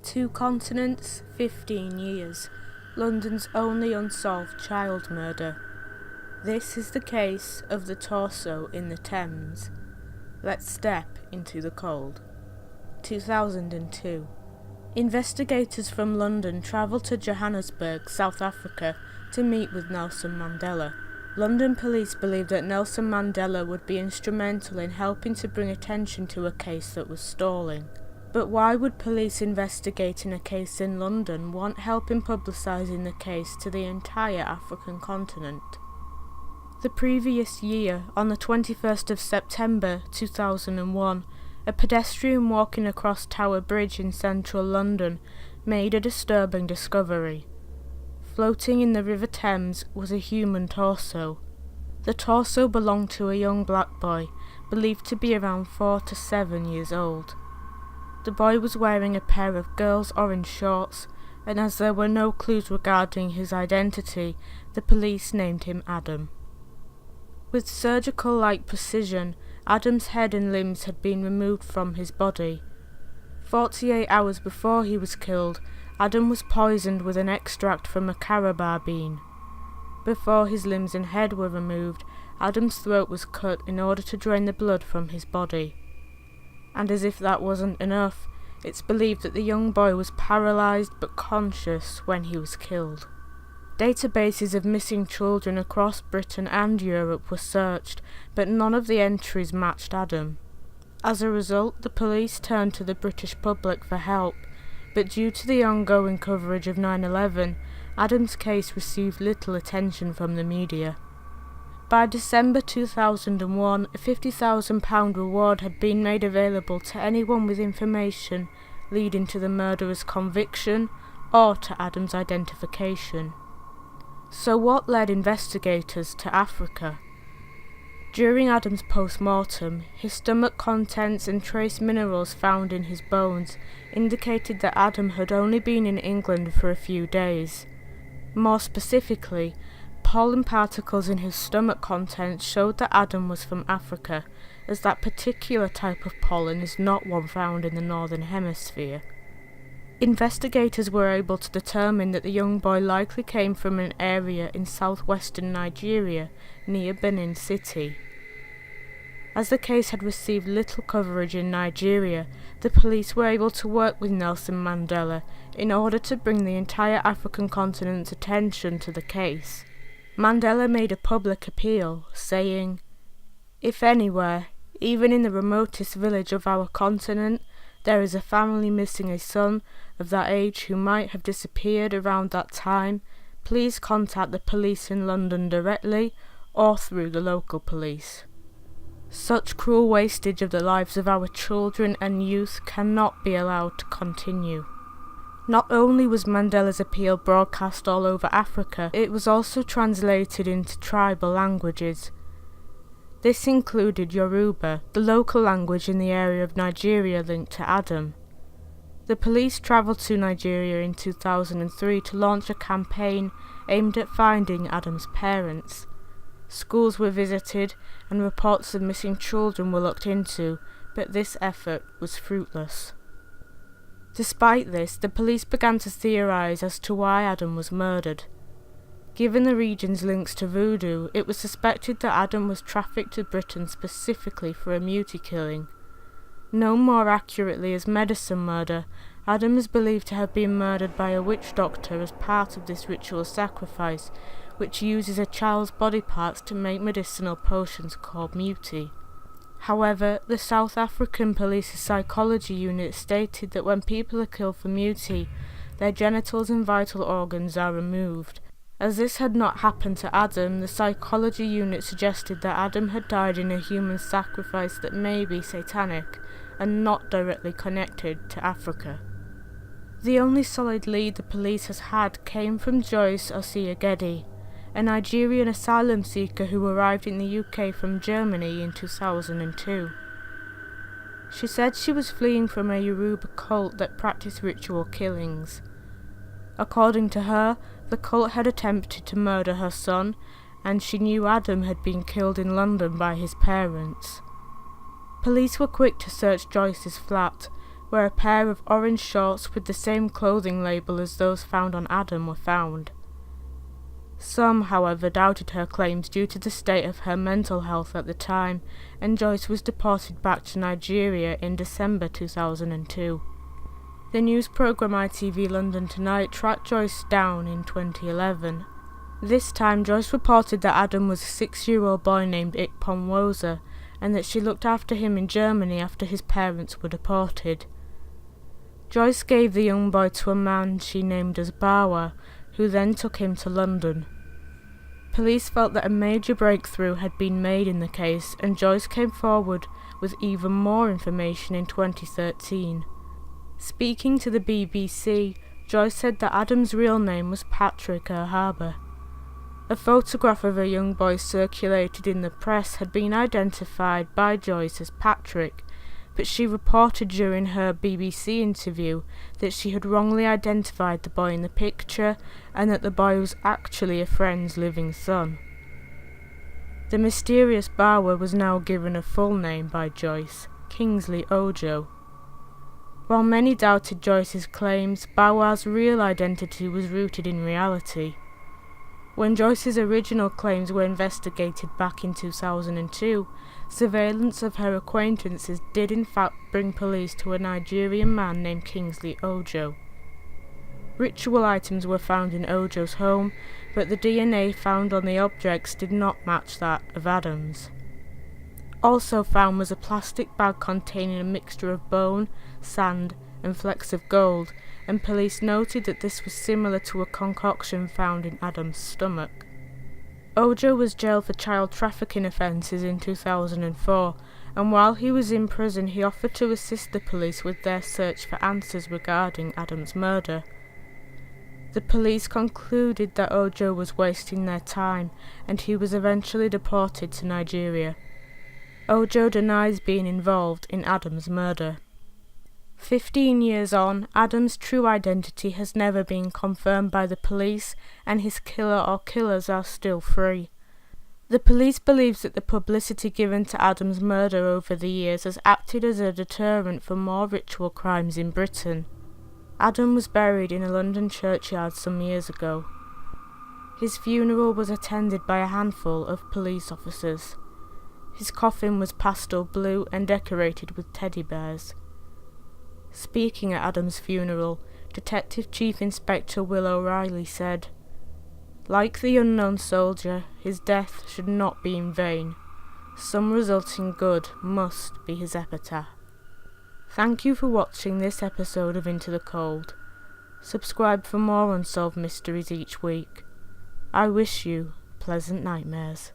2 continents, 15 years. London's only unsolved child murder. This is the case of the torso in the Thames. Let's step into the cold. 2002. Investigators from London travelled to Johannesburg, South Africa, to meet with Nelson Mandela. London police believed that Nelson Mandela would be instrumental in helping to bring attention to a case that was stalling. But why would police investigating a case in London want help in publicising the case to the entire African continent? The previous year, on the 21st of September 2001, a pedestrian walking across Tower Bridge in central London made a disturbing discovery. Floating in the River Thames was a human torso. The torso belonged to a young black boy, believed to be around 4 to 7 years old. The boy was wearing a pair of girls' orange shorts, and as there were no clues regarding his identity, the police named him Adam. With surgical-like precision, Adam's head and limbs had been removed from his body. 48 hours before he was killed, Adam was poisoned with an extract from a carabar bean. Before his limbs and head were removed, Adam's throat was cut in order to drain the blood from his body. And as if that wasn't enough, it's believed that the young boy was paralysed but conscious when he was killed. Databases of missing children across Britain and Europe were searched, but none of the entries matched Adam. As a result, the police turned to the British public for help, but due to the ongoing coverage of 9/11, Adam's case received little attention from the media. By December 2001, a £50,000 reward had been made available to anyone with information leading to the murderer's conviction or to Adam's identification. So what led investigators to Africa? During Adam's post-mortem, his stomach contents and trace minerals found in his bones indicated that Adam had only been in England for a few days. More specifically, pollen particles in his stomach contents showed that Adam was from Africa, as that particular type of pollen is not one found in the Northern Hemisphere. Investigators were able to determine that the young boy likely came from an area in southwestern Nigeria, near Benin City. As the case had received little coverage in Nigeria, the police were able to work with Nelson Mandela in order to bring the entire African continent's attention to the case. Mandela made a public appeal, saying, "If anywhere, even in the remotest village of our continent, there is a family missing a son of that age who might have disappeared around that time, please contact the police in London directly or through the local police." Such cruel wastage of the lives of our children and youth cannot be allowed to continue. Not only was Mandela's appeal broadcast all over Africa, it was also translated into tribal languages. This included Yoruba, the local language in the area of Nigeria linked to Adam. The police travelled to Nigeria in 2003 to launch a campaign aimed at finding Adam's parents. Schools were visited and reports of missing children were looked into, but this effort was fruitless. Despite this, the police began to theorise as to why Adam was murdered. Given the region's links to voodoo, it was suspected that Adam was trafficked to Britain specifically for a muti killing. Known more accurately as medicine murder, Adam is believed to have been murdered by a witch doctor as part of this ritual sacrifice, which uses a child's body parts to make medicinal potions called muti. However, the South African Police's psychology unit stated that when people are killed for muti, their genitals and vital organs are removed. As this had not happened to Adam, the psychology unit suggested that Adam had died in a human sacrifice that may be satanic, and not directly connected to Africa. The only solid lead the police has had came from Joyce Osiagedi, a Nigerian asylum seeker who arrived in the UK from Germany in 2002. She said she was fleeing from a Yoruba cult that practiced ritual killings. According to her, the cult had attempted to murder her son, and she knew Adam had been killed in London by his parents. Police were quick to search Joyce's flat, where a pair of orange shorts with the same clothing label as those found on Adam were found. Some, however, doubted her claims due to the state of her mental health at the time, and Joyce was deported back to Nigeria in December 2002. The news programme ITV London Tonight tracked Joyce down in 2011. This time, Joyce reported that Adam was a 6-year-old boy named Ikponwoza, and that she looked after him in Germany after his parents were deported. Joyce gave the young boy to a man she named as Bawa, who then took him to London. Police felt that a major breakthrough had been made in the case, and Joyce came forward with even more information in 2013. Speaking to the BBC, Joyce said that Adam's real name was Patrick Erhaber. A photograph of a young boy circulated in the press had been identified by Joyce as Patrick, but she reported during her BBC interview that she had wrongly identified the boy in the picture and that the boy was actually a friend's living son. The mysterious Bawa was now given a full name by Joyce, Kingsley Ojo. While many doubted Joyce's claims, Bawa's real identity was rooted in reality. When Joyce's original claims were investigated back in 2002, surveillance of her acquaintances did in fact bring police to a Nigerian man named Kingsley Ojo. Ritual items were found in Ojo's home, but the DNA found on the objects did not match that of Adam's. Also found was a plastic bag containing a mixture of bone, sand, and flecks of gold, and police noted that this was similar to a concoction found in Adam's stomach. Ojo was jailed for child trafficking offences in 2004, and while he was in prison he offered to assist the police with their search for answers regarding Adam's murder. The police concluded that Ojo was wasting their time, and he was eventually deported to Nigeria. Ojo denies being involved in Adam's murder. 15 years on, Adam's true identity has never been confirmed by the police, and his killer or killers are still free. The police believes that the publicity given to Adam's murder over the years has acted as a deterrent for more ritual crimes in Britain. Adam was buried in a London churchyard some years ago. His funeral was attended by a handful of police officers. His coffin was pastel blue and decorated with teddy bears. Speaking at Adam's funeral, Detective Chief Inspector Will O'Reilly said, "Like the unknown soldier, his death should not be in vain. Some resulting good must be his epitaph." Thank you for watching this episode of Into the Cold. Subscribe for more unsolved mysteries each week. I wish you pleasant nightmares.